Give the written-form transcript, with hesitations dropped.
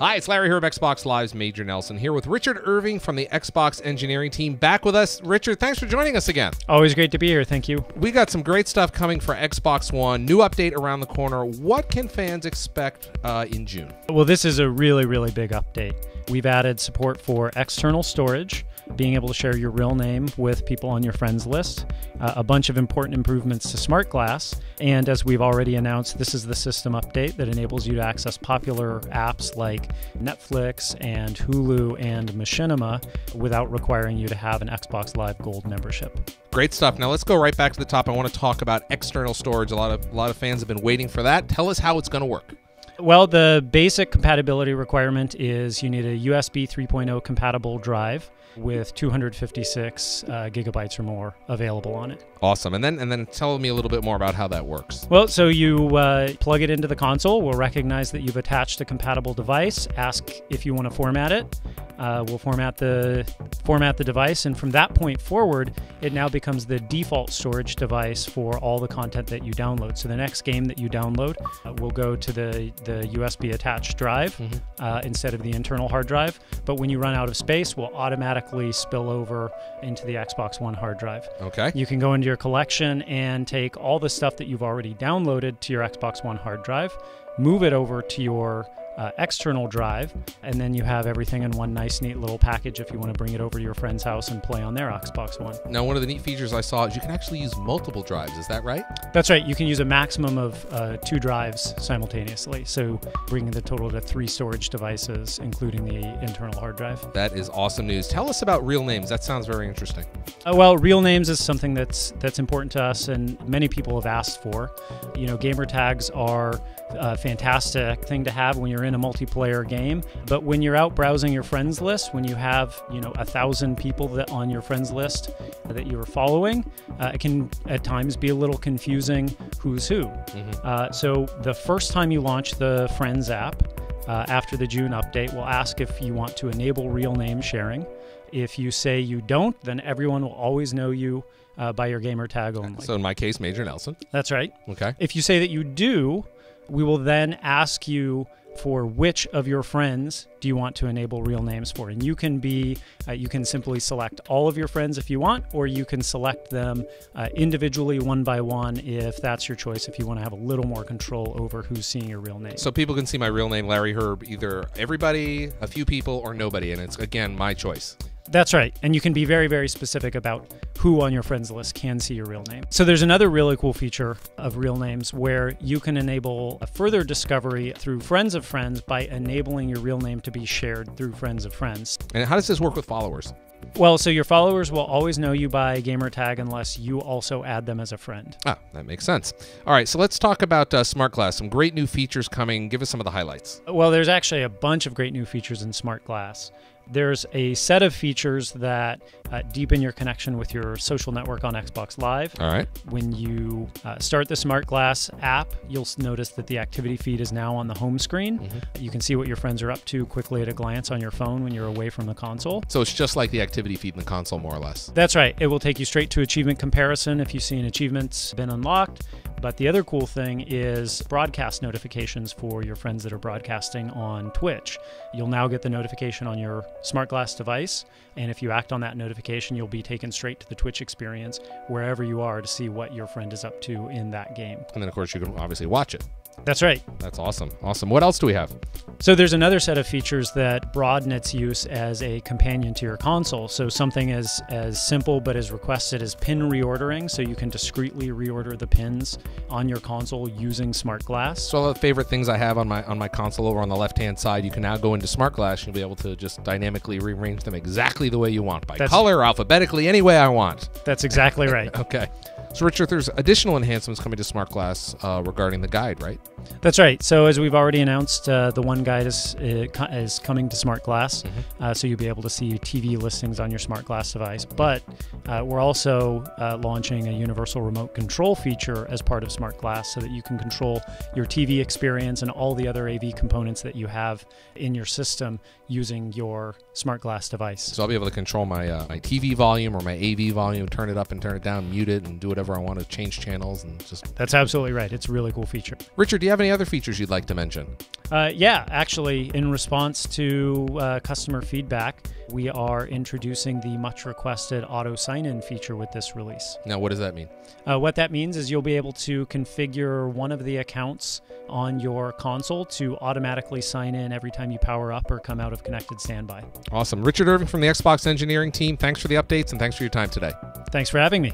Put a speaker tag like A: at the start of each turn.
A: Hi, it's Larry here of Xbox Live's Major Nelson here with Richard Irving from the Xbox engineering team back with us. Richard, thanks for joining us again.
B: Always great to be here. Thank you.
A: We got some great stuff coming for Xbox One. New update around the corner. What can fans expect in June?
B: Well, this is a really big update. We've added support for external storage, being able to share your real name with people on your friends list, a bunch of important improvements to SmartGlass, and as we've already announced, this is the system update that enables you to access popular apps like Netflix and Hulu and Machinima without requiring you to have an Xbox Live Gold membership.
A: Great stuff. Now let's go right back to the top. I want to talk about external storage. A lot of fans have been waiting for that. Tell us how it's going to work.
B: Well, the basic compatibility requirement is you need a USB 3.0 compatible drive with 256 gigabytes or more available on it.
A: Awesome. And then tell me a little bit more about how that works.
B: Well, so you plug it into the console. We'll recognize that you've attached a compatible device, ask if you want to format it. We'll format the device, and from that point forward, it now becomes the default storage device for all the content that you download. So the next game that you download will go to the USB attached drive instead of the internal hard drive. But when you run out of space, we'll automatically spill over into the Xbox One hard drive.
A: Okay.
B: You can go into your collection and take all the stuff that you've already downloaded to your Xbox One hard drive, move it over to your external drive, and then you have everything in one nice neat little package if you want to bring it over to your friend's house and play on their Xbox One.
A: Now, one of the neat features I saw is you can actually use multiple drives. Is that right?
B: That's right. You can use a maximum of 2 drives simultaneously, so bringing the total to 3 storage devices, including the internal hard drive.
A: That is awesome news. Tell us about real names. That sounds very interesting.
B: Well, real names is something that's important to us, and many people have asked for. You know, gamer tags are a fantastic thing to have when you're in a multiplayer game, but when you're out browsing your friends list, when you have 1,000 people that on your friends list that you're following, it can at times be a little confusing who's who. So the first time you launch the Friends app after the June update, we'll ask if you want to enable real name sharing. If you say you don't, then everyone will always know you by your gamer tag only.
A: So in my case, Major Nelson.
B: That's right.
A: Okay.
B: If you say that you do, we will then ask you for which of your friends do you want to enable real names for. And you can you can simply select all of your friends if you want, or you can select them individually one by one if that's your choice, if you want to have a little more control over who's seeing your real name.
A: So people can see my real name, Larry Herb, either everybody, a few people, or nobody, and it's, again, my choice.
B: That's right. And you can be very specific about who on your friends list can see your real name. So there's another really cool feature of real names where you can enable a further discovery through friends of friends by enabling your real name to be shared through friends of friends.
A: And how does this work with followers?
B: Well, so your followers will always know you by gamer tag unless you also add them as a friend.
A: Ah, that makes sense. All right, so let's talk about SmartGlass. Some great new features coming. Give us some of the highlights.
B: Well, there's actually a bunch of great new features in SmartGlass. There's a set of features that deepen your connection with your social network on Xbox Live.
A: All right.
B: When you start the SmartGlass app, you'll notice that the activity feed is now on the home screen. You can see what your friends are up to quickly at a glance on your phone when you're away from the console.
A: So it's just like the activity feed in the console, more or less.
B: That's right. It will take you straight to achievement comparison if you see an achievement's been unlocked. But the other cool thing is broadcast notifications for your friends that are broadcasting on Twitch. You'll now get the notification on your SmartGlass device, and if you act on that notification, you'll be taken straight to the Twitch experience wherever you are to see what your friend is up to in that game.
A: And then, of course, you can obviously watch it.
B: That's right.
A: That's awesome. Awesome. What else do we have?
B: So there's another set of features that broaden its use as a companion to your console. So something as simple but as requested as pin reordering, so you can discreetly reorder the pins on your console using SmartGlass.
A: So all the favorite things I have on my console over on the left-hand side, you can now go into SmartGlass and you'll be able to just dynamically rearrange them exactly the way you want, by color, alphabetically, any way I want.
B: That's exactly right.
A: Okay. So, Richard, there's additional enhancements coming to SmartGlass regarding the guide, right?
B: That's right. So, as we've already announced, the One Guide is coming to SmartGlass, so you'll be able to see TV listings on your SmartGlass device. But we're also launching a universal remote control feature as part of SmartGlass, so that you can control your TV experience and all the other AV components that you have in your system using your SmartGlass device.
A: So I'll be able to control my my TV volume or my AV volume, turn it up and turn it down, mute it, and do whatever I want to, change channels, and just...
B: That's absolutely right. It's a really cool feature.
A: Richard, do you have any other features you'd like to mention?
B: Yeah, actually, in response to customer feedback, we are introducing the much requested auto sign-in feature with this release.
A: Now, what does that mean?
B: What that means is you'll be able to configure one of the accounts on your console to automatically sign in every time you power up or come out of Connected Standby.
A: Awesome. Richard Irving from the Xbox engineering team, thanks for the updates and thanks for your time today.
B: Thanks for having me.